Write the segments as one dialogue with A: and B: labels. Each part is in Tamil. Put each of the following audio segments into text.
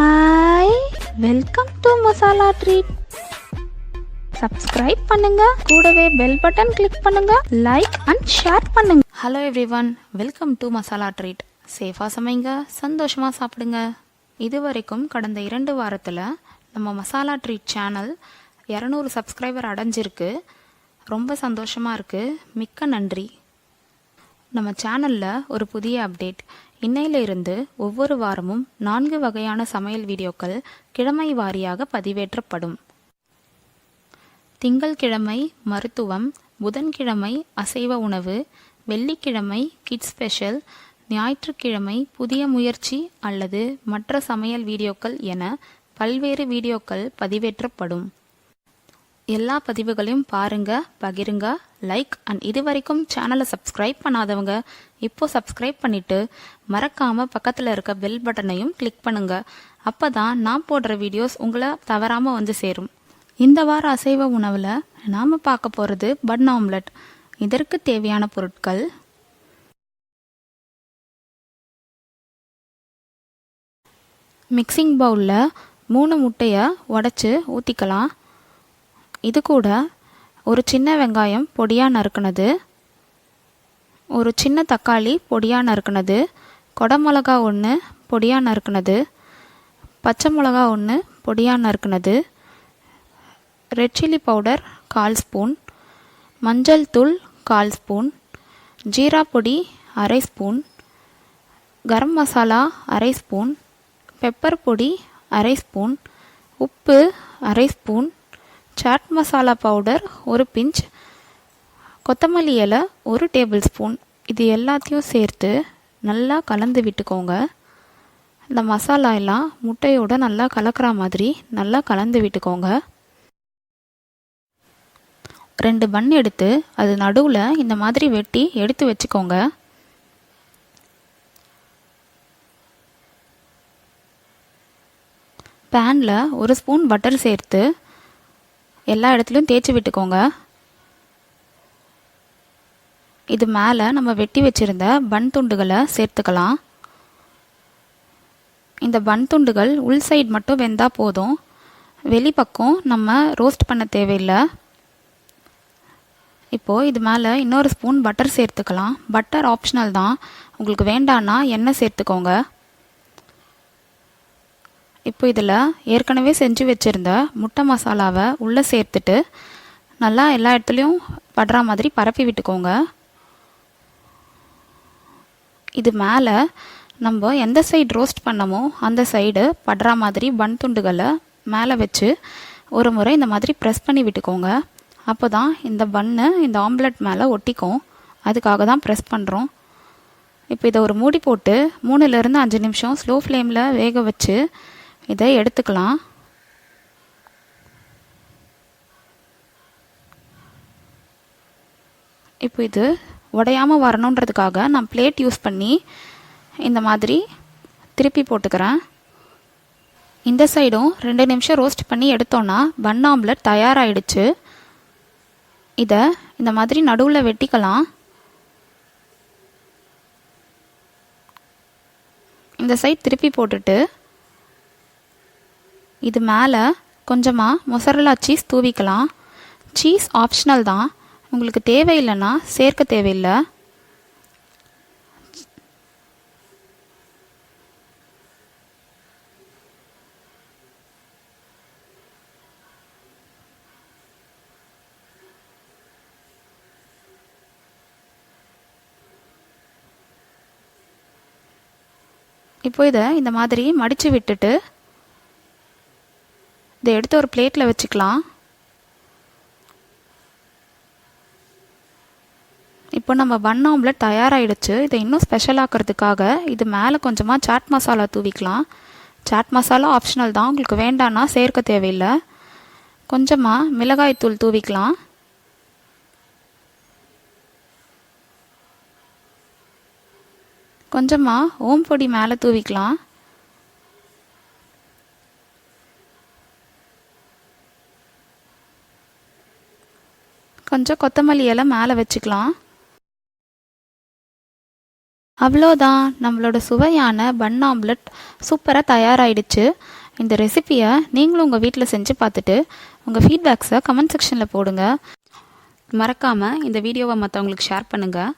A: Hi, welcome to masala treat. Subscribe பண்ணுங்க, கூடவே பெல் பட்டன் கிளிக் பண்ணுங்க, லைக் அண்ட் ஷேர் பண்ணுங்க.
B: Hello everyone, welcome to masala treat. சேஃபாக சமைங்க, சந்தோஷமாக சாப்பிடுங்க. இது வரைக்கும் கடந்த 2 வாரத்தில் நம்ம மசாலா ட்ரீட் சேனல் 200 சப்ஸ்கிரைபர் அடைஞ்சிருக்கு. ரொம்ப சந்தோஷமாக இருக்குது. மிக்க நன்றி. நம்ம சேனலில் ஒரு புதிய அப்டேட். இன்னையிலிருந்து ஒவ்வொரு வாரமும் 4 வகையான சமையல் வீடியோக்கள் கிழமை வாரியாக பதிவேற்றப்படும். திங்கள்கிழமை மருத்துவம், புதன்கிழமை அசைவ உணவு, வெள்ளிக்கிழமை கிட்ஸ் ஸ்பெஷல், ஞாயிற்றுக்கிழமை புதிய முயற்சி அல்லது மற்ற சமையல் வீடியோக்கள் என பல்வேறு வீடியோக்கள் பதிவேற்றப்படும். எல்லா பதிவுகளையும் பாருங்க, பகிருங்க, லைக் அண்ட் இதுவரைக்கும் சேனலை சப்ஸ்கிரைப் பண்ணாதவங்க இப்போ சப்ஸ்கிரைப் பண்ணிட்டு மறக்காம பக்கத்தில் இருக்க பெல் பட்டனையும் கிளிக் பண்ணுங்க. அப்பதான் நான் போடுற வீடியோஸ் உங்களை தவறாம வந்து சேரும். இந்த வார அசைவ உணவில் நாம பார்க்க போறது பன் ஆம்லெட். இதற்கு தேவையான பொருட்கள்: மிக்சிங் பவுலில் 3 முட்டையை உடைச்சு ஊற்றிக்கலாம். இது கூட ஒரு சின்ன வெங்காயம் பொடியாக நறுக்குனது, ஒரு சின்ன தக்காளி பொடியாக நறுக்குனது, கொடமிளகா 1 பொடியாக நறுக்குனது, பச்சை மிளகா 1 பொடியாக நறுக்குனது, ரெட் சில்லி பவுடர் 1/4 ஸ்பூன், மஞ்சள் தூள் 1/4 ஸ்பூன், ஜீரா பொடி 1/2 spoon, garam masala 1/2 spoon, pepper பொடி 1/2 ஸ்பூன், உப்பு 1/2 spoon, chaat masala powder 1 pinch, கொத்தமல்லி இலை 1 டேபிள் ஸ்பூன். இது எல்லாத்தையும் சேர்த்து நல்லா கலந்து விட்டுக்கோங்க. இந்த மசாலா எல்லாம் முட்டையோட நல்லா கலக்கிற மாதிரி நல்லா கலந்து விட்டுக்கோங்க. 2 பன் எடுத்து அது நடுவில் இந்த மாதிரி வெட்டி எடுத்து வச்சுக்கோங்க. பேனில் 1 ஸ்பூன் பட்டர் சேர்த்து எல்லா இடத்துலையும் தேய்ச்சி விட்டுக்கோங்க. இது மேலே நம்ம வெட்டி வச்சிருந்த பன் துண்டுகளை சேர்த்துக்கலாம். இந்த பன் துண்டுகள் உள் சைடு மட்டும் வெந்தால் போதும், வெளிப்பக்கம் நம்ம ரோஸ்ட் பண்ண தேவையில்லை. இப்போது இது மேலே இன்னொரு ஸ்பூன் பட்டர் சேர்த்துக்கலாம். பட்டர் ஆப்ஷனல் தான், உங்களுக்கு வேண்டான்னா எண்ணெய் சேர்த்துக்கோங்க. இப்போ இதில் ஏற்கனவே செஞ்சு வச்சுருந்த முட்டை மசாலாவை உள்ளே சேர்த்துட்டு நல்லா எல்லா இடத்துலையும் படுற மாதிரி பரப்பி விட்டுக்கோங்க. இது மேலே நம்ம எந்த சைடு ரோஸ்ட் பண்ணமோ அந்த சைடு படுற மாதிரி பன் துண்டுகளை மேலே வச்சு ஒரு முறை இந்த மாதிரி ப்ரெஸ் பண்ணி விட்டுக்கோங்க. அப்போ தான் இந்த பன்னு இந்த ஆம்லெட் மேலே ஒட்டிக்கும். அதுக்காக தான் ப்ரெஸ் பண்ணுறோம். இப்போ இதை ஒரு மூடி போட்டு 3லேருந்து 5 நிமிஷம் ஸ்லோ ஃப்ளேமில் வேக வச்சு இதை எடுத்துக்கலாம். இப்போ இது உடையாமல் வரணுன்றதுக்காக நான் பிளேட் யூஸ் பண்ணி இந்த மாதிரி திருப்பி போட்டுக்கிறேன். இந்த சைடும் 2 நிமிஷம் ரோஸ்ட் பண்ணி எடுத்தோன்னா பன் ஆம்லெட் தயாராகிடுச்சு. இதை இந்த மாதிரி நடுவில் வெட்டிக்கலாம். இந்த சைட் திருப்பி போட்டுட்டு இது மேலே கொஞ்சமாக மொசரல்லா சீஸ் தூவிக்கலாம். சீஸ் ஆப்ஷனல் தான், உங்களுக்கு தேவையில்லைன்னா சேர்க்க தேவையில்லை. இப்போ இதை இந்த மாதிரி மடித்து விட்டுட்டு இதை எடுத்து ஒரு பிளேட்டில் வச்சுக்கலாம். இப்போ நம்ம பன் ஆம்லெட் தயாராகிடுச்சு. இதை இன்னும் ஸ்பெஷல் ஆக்கிறதுக்காக இது மேலே கொஞ்சமாக சாட் மசாலா தூவிக்கலாம். சாட் மசாலா ஆப்ஷனல் தான், உங்களுக்கு வேண்டான்னா சேர்க்க தேவையில்லை. கொஞ்சமாக மிளகாய் தூள் தூவிக்கலாம். கொஞ்சமாக ஓம் பொடி மேலே தூவிக்கலாம். கொஞ்சம் கொத்தமல்லி இலை மேலே வச்சுக்கலாம். அவ்வளோதான், நம்மளோட சுவையான பன் ஆம்லெட் சூப்பராக தயாராகிடுச்சு. இந்த ரெசிப்பியை நீங்களும் உங்கள் வீட்டில் செஞ்சு பார்த்துட்டு உங்கள் ஃபீட்பேக்ஸை கமெண்ட் செக்ஷனில் போடுங்க. மறக்காமல் இந்த வீடியோவை மற்றவங்களுக்கு ஷேர் பண்ணுங்கள்.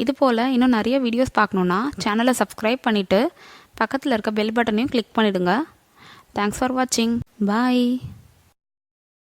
B: இதுபோல் இன்னும் நிறைய வீடியோஸ் பார்க்கணுன்னா சேனலை சப்ஸ்கிரைப் பண்ணிவிட்டு பக்கத்தில் இருக்க பெல் பட்டனையும் கிளிக் பண்ணிவிடுங்க. தேங்க்ஸ் ஃபார் வாட்சிங். பாய்.